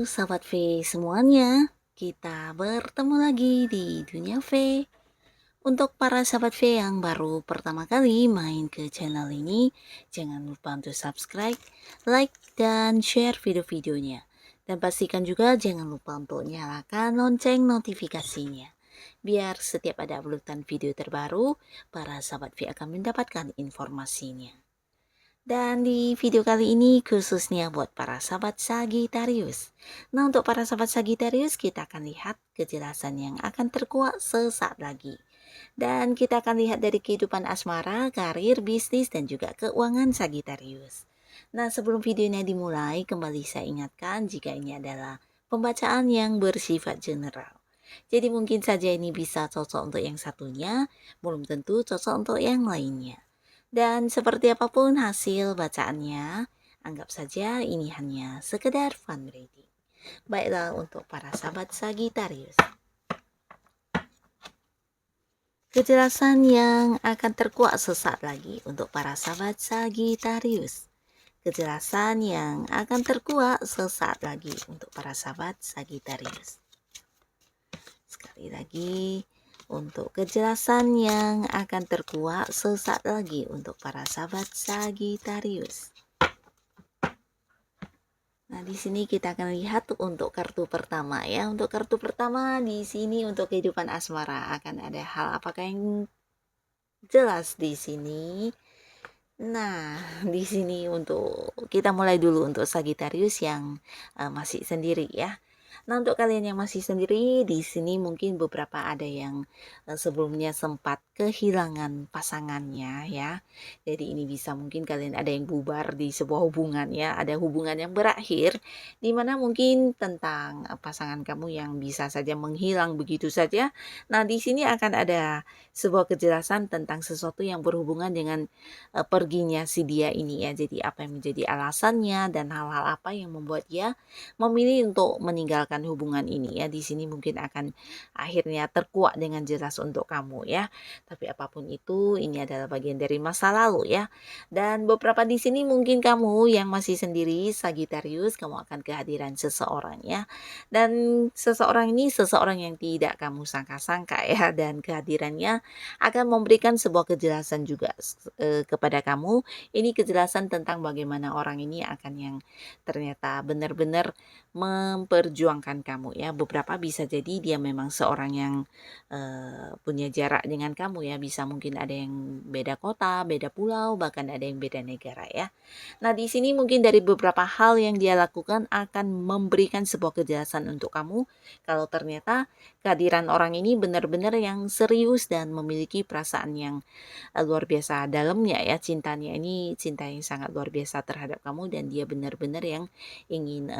Sahabat V semuanya, kita bertemu lagi di Dunia V. Untuk para sahabat V yang baru pertama kali main ke channel ini, jangan lupa untuk subscribe, like, dan share video-videonya. Dan pastikan juga jangan lupa untuk nyalakan lonceng notifikasinya. Biar setiap ada uploadan video terbaru, para sahabat V akan mendapatkan informasinya. Dan di video kali ini khususnya buat para sahabat Sagittarius. Nah, untuk para sahabat Sagittarius kita akan lihat kejelasan yang akan terkuak sesaat lagi. Dan kita akan lihat dari kehidupan asmara, karir, bisnis, dan juga keuangan Sagittarius. Nah, sebelum videonya dimulai, kembali saya ingatkan jika ini adalah pembacaan yang bersifat general. Jadi mungkin saja ini bisa cocok untuk yang satunya, belum tentu cocok untuk yang lainnya. Dan seperti apapun hasil bacaannya, anggap saja ini hanya sekedar fun reading. Baiklah untuk para sahabat Sagittarius. Kejelasan yang akan terkuak sesaat lagi untuk para sahabat Sagittarius. Kejelasan yang akan terkuak sesaat lagi untuk para sahabat Sagittarius. Sekali lagi, untuk kejelasan yang akan terkuak sesaat lagi untuk para sahabat Sagittarius. Nah, di sini kita akan lihat untuk kartu pertama ya. Untuk kartu pertama di sini untuk kehidupan asmara akan ada hal apakah yang jelas di sini. Nah, di sini untuk kita mulai dulu untuk Sagittarius yang masih sendiri ya. Nah, untuk kalian yang masih sendiri, di sini mungkin beberapa ada yang sebelumnya sempat kehilangan pasangannya ya. Jadi ini bisa mungkin kalian ada yang bubar di sebuah hubungan ya, ada hubungan yang berakhir di mana mungkin tentang pasangan kamu yang bisa saja menghilang begitu saja. Nah, di sini akan ada sebuah kejelasan tentang sesuatu yang berhubungan dengan perginya si dia ini ya. Jadi apa yang menjadi alasannya dan hal-hal apa yang membuat dia memilih untuk meninggalkan hubungan ini ya. Di sini mungkin akan akhirnya terkuak dengan jelas untuk kamu ya. Tapi apapun itu, ini adalah bagian dari masa lalu ya. Dan beberapa di sini mungkin kamu yang masih sendiri Sagittarius, kamu akan kehadiran seseorang ya. Dan seseorang ini seseorang yang tidak kamu sangka-sangka ya, dan kehadirannya akan memberikan sebuah kejelasan juga kepada kamu. Ini kejelasan tentang bagaimana orang ini akan yang ternyata benar-benar memperjuangkan kamu ya. Beberapa bisa jadi dia memang seorang yang punya jarak dengan kamu ya. Bisa mungkin ada yang beda kota, beda pulau, bahkan ada yang beda negara ya. Nah, di sini mungkin dari beberapa hal yang dia lakukan akan memberikan sebuah kejelasan untuk kamu kalau ternyata kehadiran orang ini benar-benar yang serius dan memiliki perasaan yang luar biasa dalamnya ya. Cintanya ini cinta yang sangat luar biasa terhadap kamu dan dia benar-benar yang ingin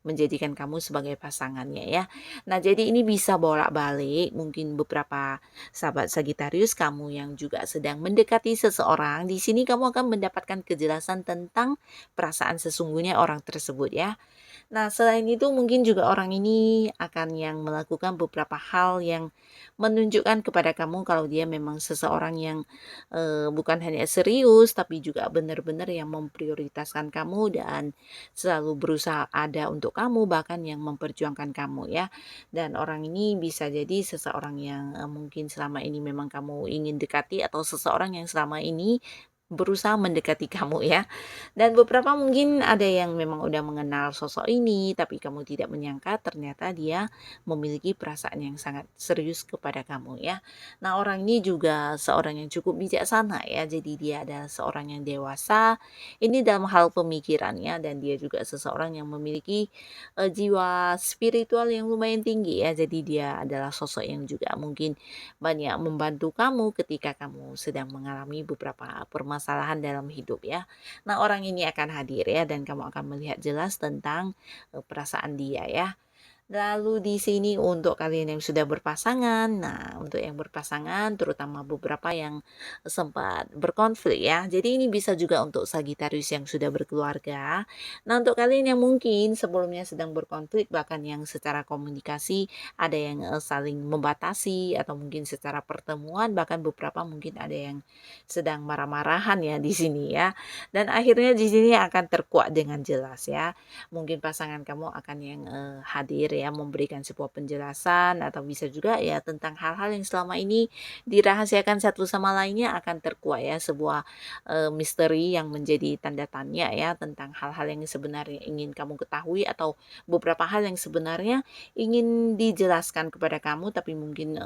menjadikan kamu sebagai pasangannya ya. Nah, jadi ini bisa bolak-balik. Mungkin beberapa sahabat Sagittarius kamu yang juga sedang mendekati seseorang, di sini kamu akan mendapatkan kejelasan tentang perasaan sesungguhnya orang tersebut ya. Nah, selain itu mungkin juga orang ini akan yang melakukan beberapa hal yang menunjukkan kepada kamu kalau dia memang seseorang yang bukan hanya serius tapi juga benar-benar yang memprioritaskan kamu dan selalu berusaha ada untuk kamu, bahkan yang memperjuangkan kamu ya. Dan orang ini bisa jadi seseorang yang mungkin selama ini memang kamu ingin dekati atau seseorang yang selama ini berusaha mendekati kamu ya. Dan beberapa mungkin ada yang memang udah mengenal sosok ini tapi kamu tidak menyangka ternyata dia memiliki perasaan yang sangat serius kepada kamu ya. Nah, orang ini juga seorang yang cukup bijaksana ya. Jadi dia adalah seorang yang dewasa ini dalam hal pemikirannya, dan dia juga seseorang yang memiliki jiwa spiritual yang lumayan tinggi ya. Jadi dia adalah sosok yang juga mungkin banyak membantu kamu ketika kamu sedang mengalami beberapa permasalahan dalam hidup ya. Nah, orang ini akan hadir ya dan kamu akan melihat jelas tentang perasaan dia ya. Lalu di sini untuk kalian yang sudah berpasangan, nah untuk yang berpasangan terutama beberapa yang sempat berkonflik ya. Jadi ini bisa juga untuk Sagittarius yang sudah berkeluarga. Nah untuk kalian yang mungkin sebelumnya sedang berkonflik bahkan yang secara komunikasi ada yang saling membatasi atau mungkin secara pertemuan bahkan beberapa mungkin ada yang sedang marah-marahan ya di sini ya. Dan akhirnya di sini akan terkuak dengan jelas ya. Mungkin pasangan kamu akan yang hadir ya memberikan sebuah penjelasan atau bisa juga ya tentang hal-hal yang selama ini dirahasiakan satu sama lainnya akan terkuak ya sebuah misteri yang menjadi tanda tanya ya tentang hal-hal yang sebenarnya ingin kamu ketahui atau beberapa hal yang sebenarnya ingin dijelaskan kepada kamu tapi mungkin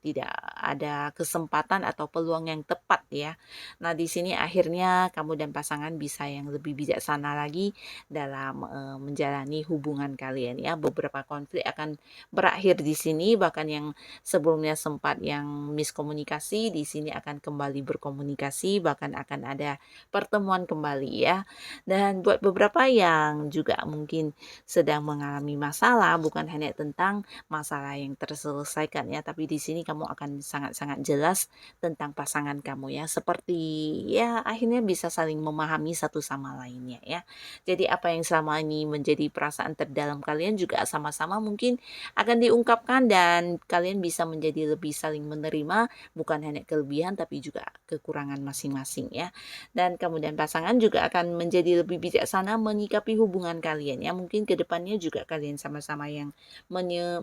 tidak ada kesempatan atau peluang yang tepat ya. Nah, di sini akhirnya kamu dan pasangan bisa yang lebih bijaksana lagi dalam menjalani hubungan kalian ya. Beberapa konflik akan berakhir di sini bahkan yang sebelumnya sempat yang miskomunikasi di sini akan kembali berkomunikasi bahkan akan ada pertemuan kembali ya. Dan buat beberapa yang juga mungkin sedang mengalami masalah bukan hanya tentang masalah yang terselesaikan ya tapi di sini kamu akan sangat-sangat jelas tentang pasangan kamu ya seperti ya akhirnya bisa saling memahami satu sama lainnya ya. Jadi apa yang selama ini menjadi perasaan terdalam kalian juga sama-sama mungkin akan diungkapkan dan kalian bisa menjadi lebih saling menerima bukan hanya kelebihan tapi juga kekurangan masing-masing ya. Dan kamu dan pasangan juga akan menjadi lebih bijaksana menyikapi hubungan kalian ya. Mungkin kedepannya juga kalian sama-sama yang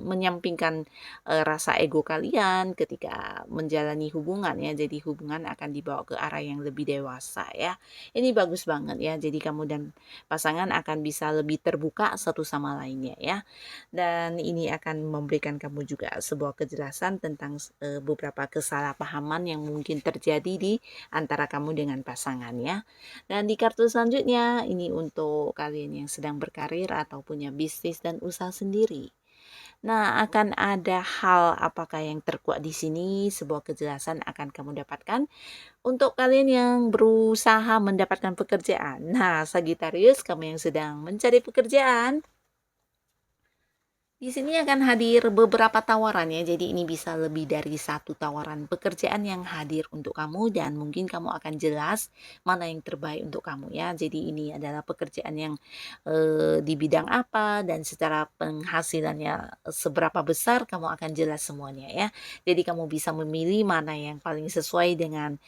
menyampingkan rasa ego kalian ketika menjalani hubungan ya. Jadi hubungan akan dibawa ke arah yang lebih dewasa ya. Ini bagus banget ya. Jadi kamu dan pasangan akan bisa lebih terbuka satu sama lainnya ya. Dan ini akan memberikan kamu juga sebuah kejelasan tentang beberapa kesalahpahaman yang mungkin terjadi di antara kamu dengan pasangan ya. Dan di kartu selanjutnya ini untuk kalian yang sedang berkarir atau punya bisnis dan usaha sendiri. Nah, akan ada hal apakah yang terkuak di sini, sebuah kejelasan akan kamu dapatkan untuk kalian yang berusaha mendapatkan pekerjaan. Nah, Sagittarius, kamu yang sedang mencari pekerjaan, di sini akan hadir beberapa tawaran ya, jadi ini bisa lebih dari satu tawaran pekerjaan yang hadir untuk kamu dan mungkin kamu akan jelas mana yang terbaik untuk kamu ya. Jadi ini adalah pekerjaan yang di bidang apa dan secara penghasilannya seberapa besar kamu akan jelas semuanya ya. Jadi kamu bisa memilih mana yang paling sesuai dengan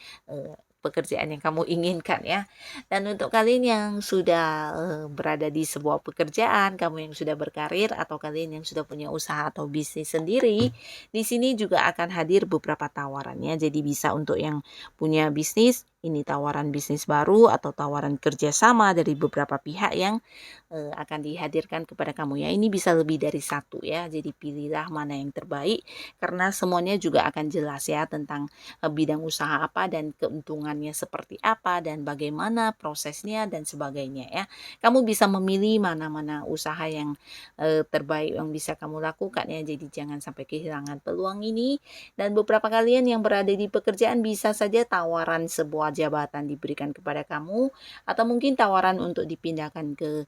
pekerjaan yang kamu inginkan ya. Dan untuk kalian yang sudah berada di sebuah pekerjaan, kamu yang sudah berkarir atau kalian yang sudah punya usaha atau bisnis sendiri, di sini juga akan hadir beberapa tawarannya. Jadi bisa untuk yang punya bisnis, ini tawaran bisnis baru atau tawaran kerjasama dari beberapa pihak yang akan dihadirkan kepada kamu ya. Ini bisa lebih dari satu ya. Jadi pilihlah mana yang terbaik karena semuanya juga akan jelas ya tentang bidang usaha apa dan keuntungannya seperti apa dan bagaimana prosesnya dan sebagainya ya. Kamu bisa memilih mana-mana usaha yang terbaik yang bisa kamu lakukan ya. Jadi jangan sampai kehilangan peluang ini. Dan beberapa kalian yang berada di pekerjaan bisa saja tawaran sebuah jabatan diberikan kepada kamu atau mungkin tawaran untuk dipindahkan ke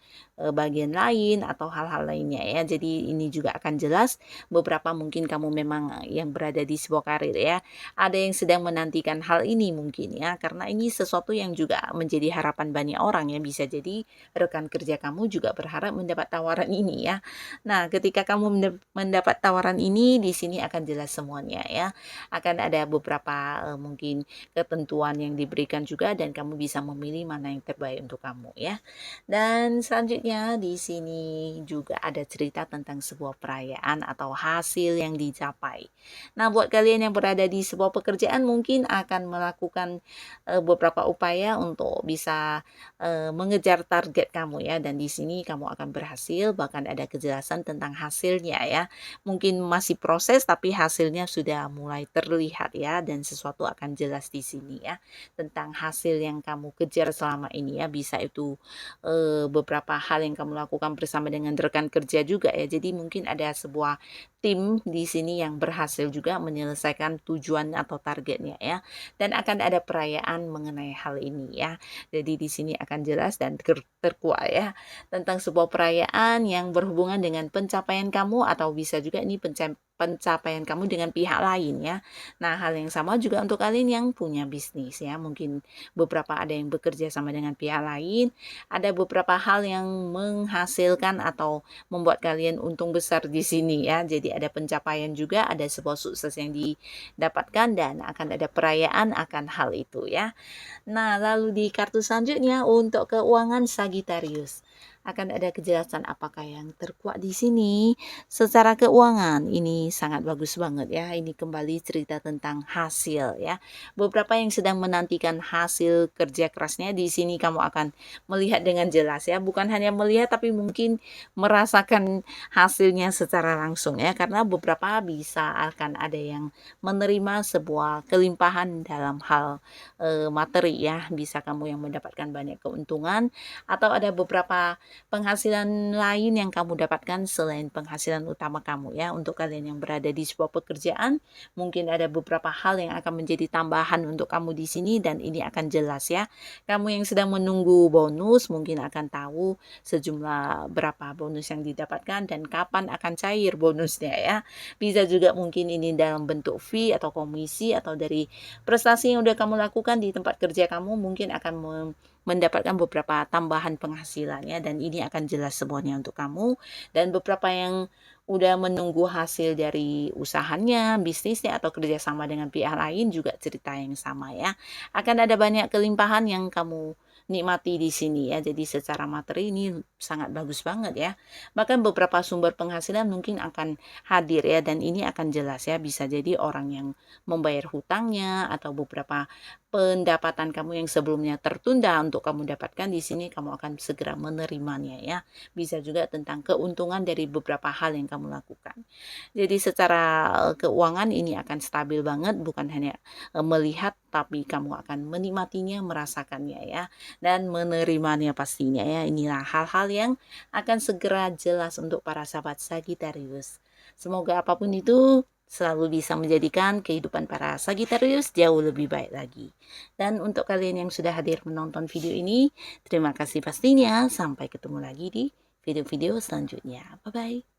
bagian lain atau hal-hal lainnya ya. Jadi ini juga akan jelas beberapa mungkin kamu memang yang berada di sebuah karir ya. Ada yang sedang menantikan hal ini mungkin ya karena ini sesuatu yang juga menjadi harapan banyak orang ya. Bisa jadi rekan kerja kamu juga berharap mendapat tawaran ini ya. Nah, ketika kamu mendapat tawaran ini di sini akan jelas semuanya ya. Akan ada beberapa mungkin ketentuan yang diberikan juga dan kamu bisa memilih mana yang terbaik untuk kamu ya. Dan selanjutnya di sini juga ada cerita tentang sebuah perayaan atau hasil yang dicapai. Nah, buat kalian yang berada di sebuah pekerjaan mungkin akan melakukan beberapa upaya untuk bisa mengejar target kamu ya dan di sini kamu akan berhasil bahkan ada kejelasan tentang hasilnya ya. Mungkin masih proses tapi hasilnya sudah mulai terlihat ya dan sesuatu akan jelas di sini ya tentang hasil yang kamu kejar selama ini ya. Bisa itu beberapa hal yang kamu lakukan bersama dengan rekan kerja juga ya. Jadi mungkin ada sebuah tim di sini yang berhasil juga menyelesaikan tujuan atau targetnya ya. Dan akan ada perayaan mengenai hal ini ya. Jadi di sini akan jelas dan terkuat ya tentang sebuah perayaan yang berhubungan dengan pencapaian kamu, atau bisa juga ini pencapaian kamu dengan pihak lain ya. Nah, hal yang sama juga untuk kalian yang punya bisnis ya. Mungkin beberapa ada yang bekerja sama dengan pihak lain, ada beberapa hal yang menghasilkan atau membuat kalian untung besar di sini ya. Jadi ada pencapaian juga, ada sebuah sukses yang didapatkan, dan akan ada perayaan akan hal itu ya. Nah, lalu di kartu selanjutnya untuk keuangan Sagittarius. Akan ada kejelasan apakah yang terkuat di sini. Secara keuangan ini sangat bagus banget ya. Ini kembali cerita tentang hasil ya. Beberapa yang sedang menantikan hasil kerja kerasnya, di sini kamu akan melihat dengan jelas ya. Bukan hanya melihat tapi mungkin merasakan hasilnya secara langsung ya. Karena beberapa bisa akan ada yang menerima sebuah kelimpahan dalam hal materi ya. Bisa kamu yang mendapatkan banyak keuntungan, atau ada beberapa penghasilan lain yang kamu dapatkan selain penghasilan utama kamu ya. Untuk kalian yang berada di sebuah pekerjaan, mungkin ada beberapa hal yang akan menjadi tambahan untuk kamu di sini, dan ini akan jelas ya. Kamu yang sedang menunggu bonus mungkin akan tahu sejumlah berapa bonus yang didapatkan dan kapan akan cair bonusnya ya. Bisa juga mungkin ini dalam bentuk fee atau komisi, atau dari prestasi yang udah kamu lakukan di tempat kerja kamu, mungkin akan mendapatkan beberapa tambahan penghasilannya, dan ini akan jelas semuanya untuk kamu. Dan beberapa yang udah menunggu hasil dari usahanya, bisnisnya, atau kerjasama dengan pihak lain juga cerita yang sama ya. Akan ada banyak kelimpahan yang kamu nikmati di sini ya. Jadi secara materi ini sangat bagus banget ya. Bahkan beberapa sumber penghasilan mungkin akan hadir ya, dan ini akan jelas ya. Bisa jadi orang yang membayar hutangnya, atau beberapa pendapatan kamu yang sebelumnya tertunda untuk kamu dapatkan di sini, kamu akan segera menerimanya ya. Bisa juga tentang keuntungan dari beberapa hal yang kamu lakukan. Jadi secara keuangan ini akan stabil banget, bukan hanya melihat tapi kamu akan menikmatinya, merasakannya ya, dan menerimanya pastinya ya. Inilah hal-hal yang akan segera jelas untuk para sahabat Sagittarius. Semoga apapun itu selalu bisa menjadikan kehidupan para Sagittarius jauh lebih baik lagi. Dan untuk kalian yang sudah hadir menonton video ini, terima kasih pastinya. Sampai ketemu lagi di video-video selanjutnya. Bye-bye.